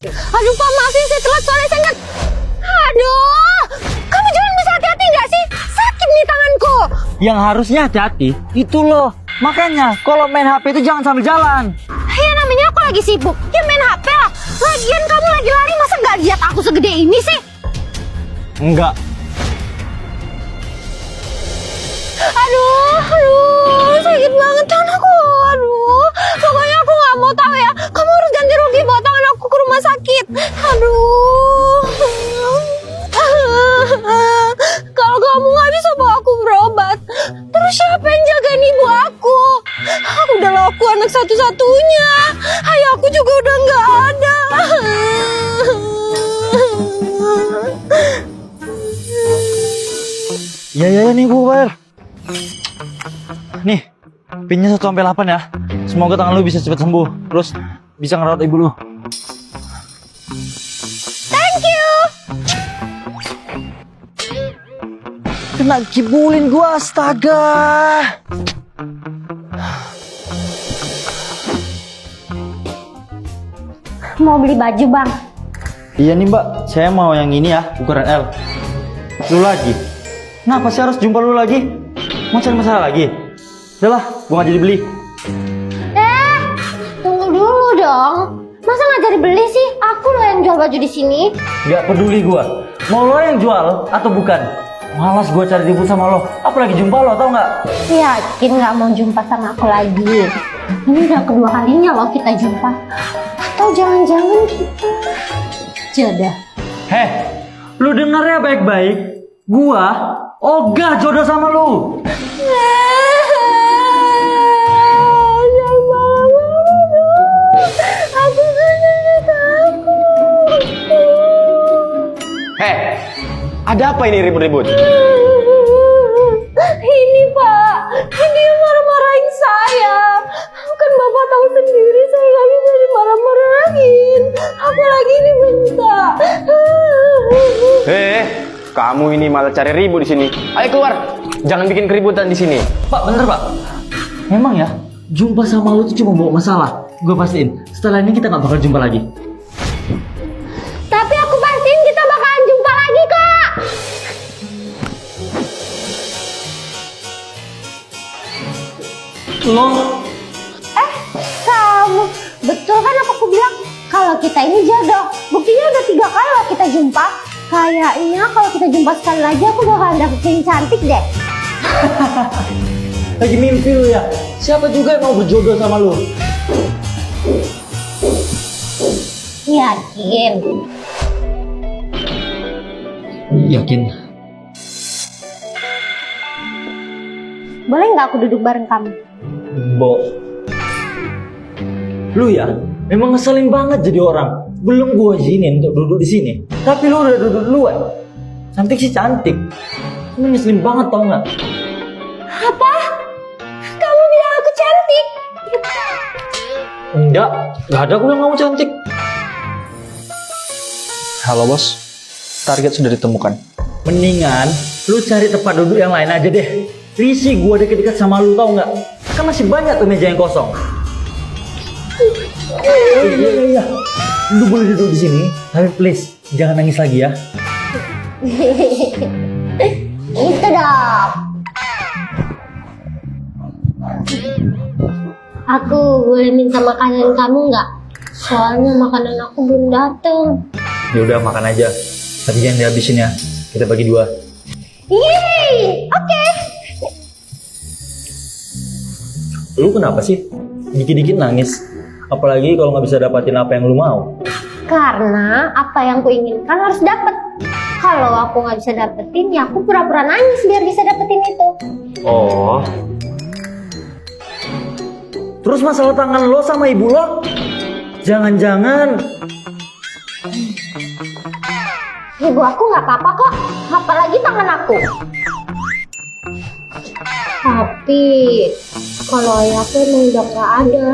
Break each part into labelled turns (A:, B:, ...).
A: Aduh Pak, maafin saya telat soalnya saya nggak... Aduh, kamu jangan bisa hati-hati nggak sih? Sakit nih tanganku.
B: Yang harusnya hati-hati itu loh. Makanya kalau main HP itu jangan sambil jalan.
A: Ya namanya aku lagi sibuk, ya main HP lah. Lagian kamu lagi lari, masa nggak lihat aku segede ini sih?
B: Enggak.
A: Aduh, sakit banget tangan aku. Aduh, pokoknya aku nggak mau tahu ya. Kamu harus ganti rugi bawa tangan aku ke rumah sakit. Aduh. Kalau kamu nggak bisa bawa aku berobat, terus siapa yang jagain ibu aku? Udahlah aku anak satu-satunya. Ayahku juga udah nggak ada.
B: Ya nih Bu Bayar. Nih, pinnya 1 sampai 8 ya. Semoga tangan lu bisa cepat sembuh. Terus bisa ngerawat ibu lu.
A: Thank you.
B: Kena kibulin gua, astaga.
A: Mau beli baju bang?
B: Iya nih Mbak, saya mau yang ini ya, ukuran L. Lu lagi? Kenapa sih harus jumpa lu lagi? Mau cari masalah lagi? Udahlah, gua nggak jadi beli.
A: Tunggu dulu dong. Masa nggak jadi beli sih? Aku loh yang jual baju di sini.
B: Gak peduli gua. Mau lo yang jual atau bukan? Malas gua cari ribut sama lo. Apalagi jumpa lo, tau nggak?
A: Yakin nggak mau jumpa sama aku lagi? Ini udah kedua kalinya loh kita jumpa. Atau jangan-jangan kita jodoh?
B: Heh, lu denger ya baik-baik. Gua ogah jodoh sama lu.
A: Aku takut.
C: Heh, ada apa ini ribut-ribut?
A: Ini Pak, ini yang marah-marahin saya. Kan Bapak tahu sendiri saya nggak bisa dimarah-marahin. Apalagi dibentak.
C: Kamu ini malah cari ribut di sini. Ayo keluar, jangan bikin keributan di sini.
B: Pak, bener Pak. Memang ya, jumpa sama lu tuh cuma bawa masalah. Gue pastiin, setelah ini kita nggak bakal jumpa lagi.
A: Tapi aku pastiin kita bakalan jumpa lagi kok.
B: Lo?
A: Kamu, betul kan aku bilang kalau kita ini jodoh. Buktinya udah 3 kali loh kita jumpa. Kayaknya kalau kita jumpa sekali lagi aku bakalan dapetin cantik deh.
B: Lagi mimpi lu ya? Siapa juga yang mau berjodoh sama lu?
A: Yakin?
B: Yakin.
A: Boleh nggak aku duduk bareng kamu?
B: Bo. Lu ya, memang ngeselin banget jadi orang. Belum gua izinin untuk duduk di sini. Tapi lu udah duduk duluan. Cantik sih cantik. Cuma ngeselin banget tau nggak?
A: Apa? Kamu bilang aku cantik?
B: Enggak ada aku yang mau cantik.
D: Halo bos, target sudah ditemukan.
B: Mendingan lu cari tempat duduk yang lain aja deh. Risih gua deket-deket sama lu tau nggak? Kan masih banyak tuh meja yang kosong. Iya. Lu boleh duduk di sini, tapi please jangan nangis lagi ya.
A: Itu dong. Aku boleh minta makanan kamu nggak? Soalnya makanan aku belum dateng.
B: Ya udah makan aja. Tapi jangan dihabisin ya. Kita bagi 2.
A: Yeay, oke.
B: Lu kenapa sih? Dikit-dikit nangis. Apalagi kalau nggak bisa dapatin apa yang lu mau.
A: Karena apa yang kuinginkan harus dapet. Kalau aku nggak bisa dapetin, ya aku pura-pura nangis biar bisa dapetin itu.
B: Oh. Terus masalah tangan lo sama ibu lo? Jangan-jangan
A: Ibu aku nggak apa-apa kok, apalagi tangan aku. Tapi kalau ayahku emang udah nggak ada.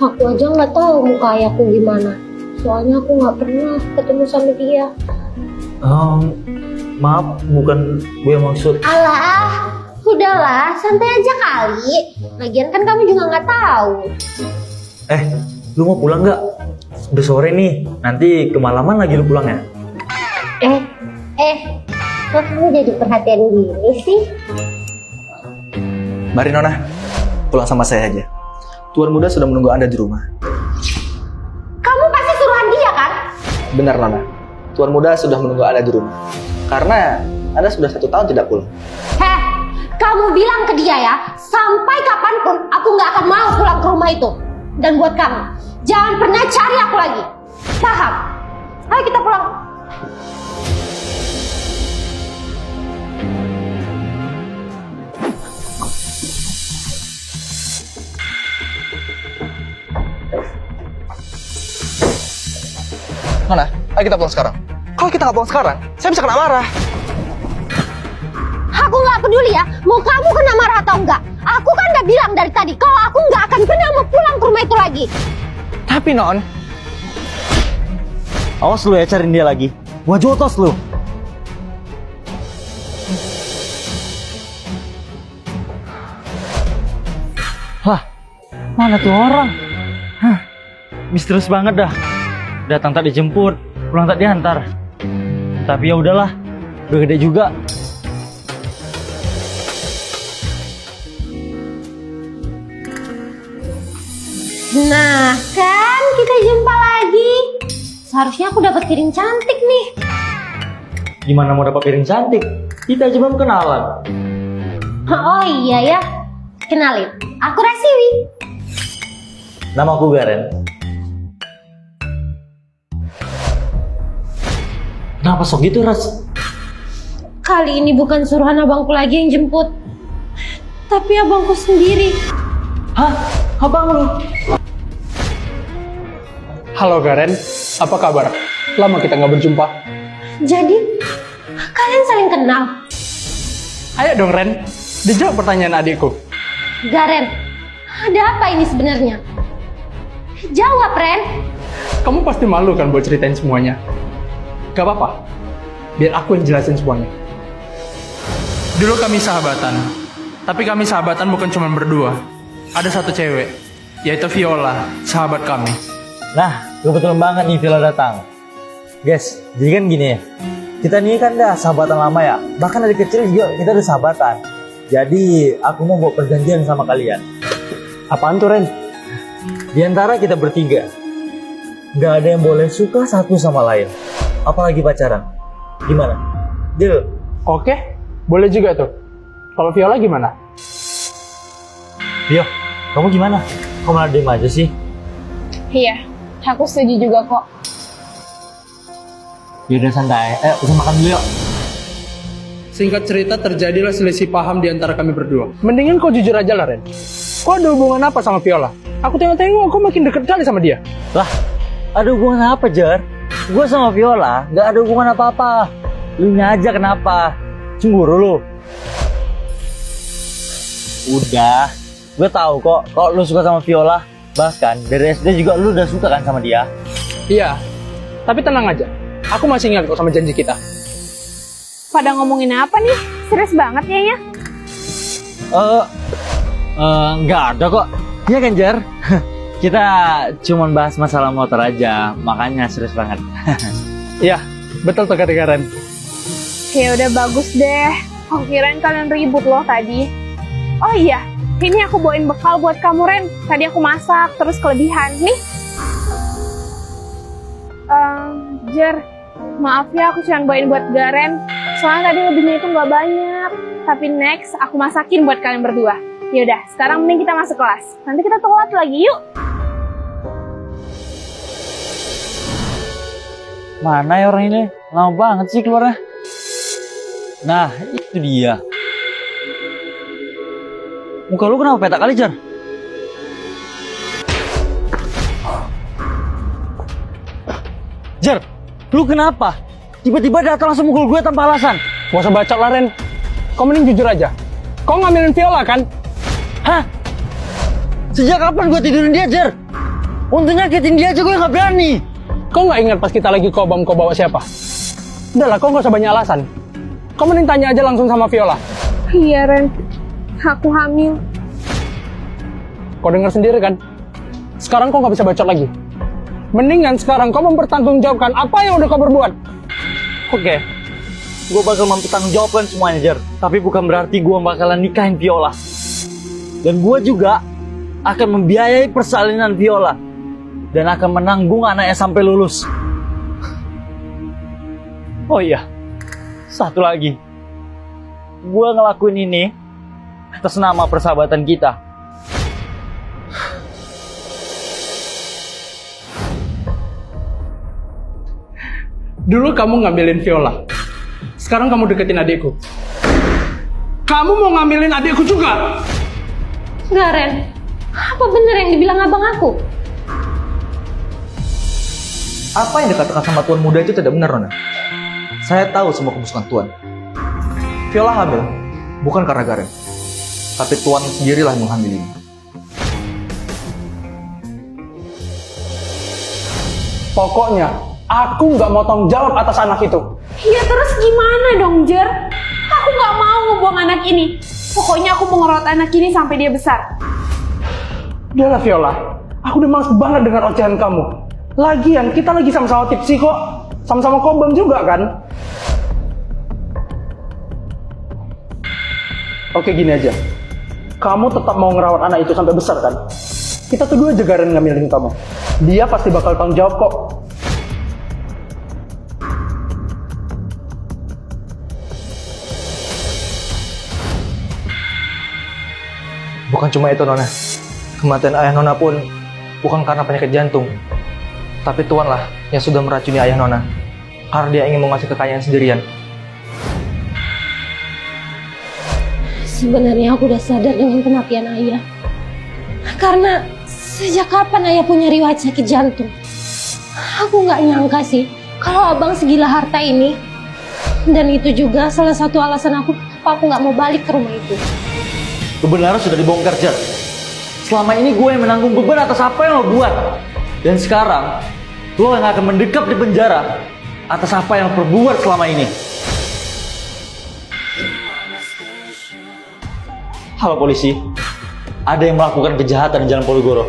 A: Aku aja nggak tahu muka ayahku gimana. Soalnya aku nggak pernah ketemu sama dia.
B: Maaf, bukan gue yang maksud.
A: Alah, udahlah, santai aja kali. Lagian kan kamu juga nggak tahu.
B: Lu mau pulang nggak? udah sore nih. Nanti kemalaman lagi lu pulang ya.
A: Kok kamu jadi perhatian gini sih?
D: Mari Nona, pulang sama saya aja. Tuan muda sudah menunggu Anda di rumah.
A: Kamu pasti suruhan dia kan?
D: Benar Nona, Tuan muda sudah menunggu Anda di rumah. Karena Anda sudah 1 tahun tidak pulang.
A: Kamu bilang ke dia ya, sampai kapanpun aku nggak akan mau pulang ke rumah itu. Dan buat kamu, jangan pernah cari aku lagi. Paham? Ayo kita pulang.
D: Nona, ayo kita pulang sekarang. Kalau kita nggak pulang sekarang, saya bisa kena marah.
A: Aku nggak peduli ya, mau kamu kena marah atau enggak. Aku kan udah bilang dari tadi, kalau aku nggak akan pernah mau pulang ke rumah itu lagi.
D: Tapi Non,
B: Awas lu ya cariin dia lagi. Gua jotos lu. Hah, mana tuh orang? Hah, misterius banget dah. Datang tak dijemput, pulang tak diantar. Tapi ya udahlah, udah gede juga.
A: Nah, kan kita jumpa lagi. Seharusnya aku dapat piring cantik nih.
B: Gimana mau dapat piring cantik? Kita aja belum kenalan.
A: Oh iya ya, kenalin, aku Rasiwi.
B: Nama aku Garen. Kenapa sok gitu, Ras?
A: Kali ini bukan suruhan abangku lagi yang jemput, tapi abangku sendiri.
B: Hah? Abang lu?
E: Halo Garen, apa kabar? Lama kita nggak berjumpa.
A: Jadi, kalian saling kenal?
E: Ayo dong Ren, dijawab pertanyaan adikku.
A: Garen, ada apa ini sebenarnya? Jawab, Ren.
E: Kamu pasti malu kan buat ceritain semuanya? Gak apa-apa, biar aku yang jelasin semuanya. Dulu kami sahabatan, tapi kami sahabatan bukan cuma berdua. Ada satu cewek, yaitu Viola, sahabat kami.
B: Nah, kebetulan banget nih Viola datang. Guys, jadi kan gini ya. Kita nih kan udah sahabatan lama ya. Bahkan dari kecil juga kita udah sahabatan. Jadi, aku mau buat perjanjian sama kalian.
E: Apaan tuh Ren?
B: Di antara kita bertiga, nggak ada yang boleh suka satu sama lain. Apalagi pacaran. Gimana? Deal?
E: Oke, boleh juga tuh. Kalau Viola gimana?
B: Vio, kamu gimana? Kamu malah diem aja sih?
F: Iya, aku setuju juga kok.
B: Yaudah santai, pesan makan dulu yuk.
E: Singkat cerita, terjadilah selisih paham di antara kami berdua. Mendingan kau jujur aja lah Ren. Kau ada hubungan apa sama Viola? Aku tengok-tengok kau makin deket kali sama dia.
B: Lah, ada hubungan apa, Jar? Gue sama Viola nggak ada hubungan apa-apa. Lu aja kenapa? Cemburu lu? Udah, gue tahu kok kalau lu suka sama Viola. Bahkan dari SD juga lu udah suka kan sama dia.
E: Iya, tapi tenang aja. Aku masih ingat kok sama janji kita.
F: Pada ngomongin apa nih? Serius banget ya?
B: Nggak ada kok. Iya kan, Jar? Kita cuman bahas masalah motor aja, makanya serius banget.
E: Iya, betul tuh kata Karen.
F: Ya udah bagus deh. Aku kirain kalian ribut loh tadi. Oh iya, ini aku bawain bekal buat kamu Ren. Tadi aku masak, terus kelebihan. Nih. Jer, maaf ya aku cuma bawain buat Garen. Soalnya tadi lebihnya itu nggak banyak. Tapi next aku masakin buat kalian berdua. Yaudah, sekarang mending kita masuk kelas. Nanti kita telat lagi, yuk.
B: Mana ya orang ini? Lama banget sih keluarnya. Nah, itu dia. Muka lu kenapa petak kali, Jar? Jar, lu kenapa? Tiba-tiba datang langsung mukul gue tanpa alasan.
E: Gak usah bacot lah Ren. Kau mending jujur aja. Kau ngambilin Viola kan?
B: Hah? Sejak kapan gue tidurin dia, Jar? Untuk nyakitin dia aja gue nggak berani.
E: Kau nggak ingat pas kita lagi kobam kau bawa siapa? Udahlah, kau nggak usah banyak alasan. Kau mending tanya aja langsung sama Viola.
F: Iya Ren, aku hamil.
E: Kau dengar sendiri kan? Sekarang kau nggak bisa bacot lagi. Mendingan sekarang kau mempertanggungjawabkan apa yang udah kau berbuat.
B: Oke, gue bakal mempertanggungjawabkan semuanya, Jer. Tapi bukan berarti gue bakalan nikahin Viola. Dan gue juga akan membiayai persalinan Viola. Dan akan menanggung anaknya sampai lulus. Oh iya, satu lagi. Gue ngelakuin ini atas nama persahabatan kita.
E: Dulu kamu ngambilin Viola. Sekarang kamu deketin adikku. Kamu mau ngambilin adikku juga?
A: Garen, apa bener yang dibilang abang aku?
D: Apa yang dikatakan sama tuan muda itu tidak benar, Nona. Saya tahu semua kebusukan tuan. Viola hamil, bukan karena Garen. Tapi tuan sendirilah yang menghamilinya.
E: Pokoknya, aku nggak mau tanggung jawab atas anak itu.
F: Ya terus gimana dong, Jer? Aku nggak mau buang anak ini. Pokoknya aku mau ngerawat anak ini sampai dia besar.
E: Udahlah Viola, aku udah males banget dengan ocehan kamu. Lagian, kita lagi sama-sama tipsi kok. Sama-sama kobam juga kan? Oke, gini aja. Kamu tetap mau ngerawat anak itu sampai besar kan? Kita tuh dua Garen ngambilin kamu. Dia pasti bakal tanggung jawab kok.
D: Bukan cuma itu, Nona. Kematian ayah Nona pun bukan karena penyakit jantung. Tapi tuanlah yang sudah meracuni ayah Nona. Karena dia ingin menguasai kekayaan sendirian.
A: Sebenarnya aku udah sadar dengan kematian ayah. Karena sejak kapan ayah punya riwayat sakit jantung? Aku nggak nyangka sih kalau abang segila harta ini. Dan itu juga salah satu alasan aku nggak mau balik ke rumah itu.
B: Kebenaran sudah dibongkar, Jer. Selama ini gue yang menanggung beban atas apa yang lo buat. Dan sekarang, lo yang akan mendekap di penjara atas apa yang lo perbuat selama ini. Halo polisi, ada yang melakukan kejahatan di Jalan Ponorogo.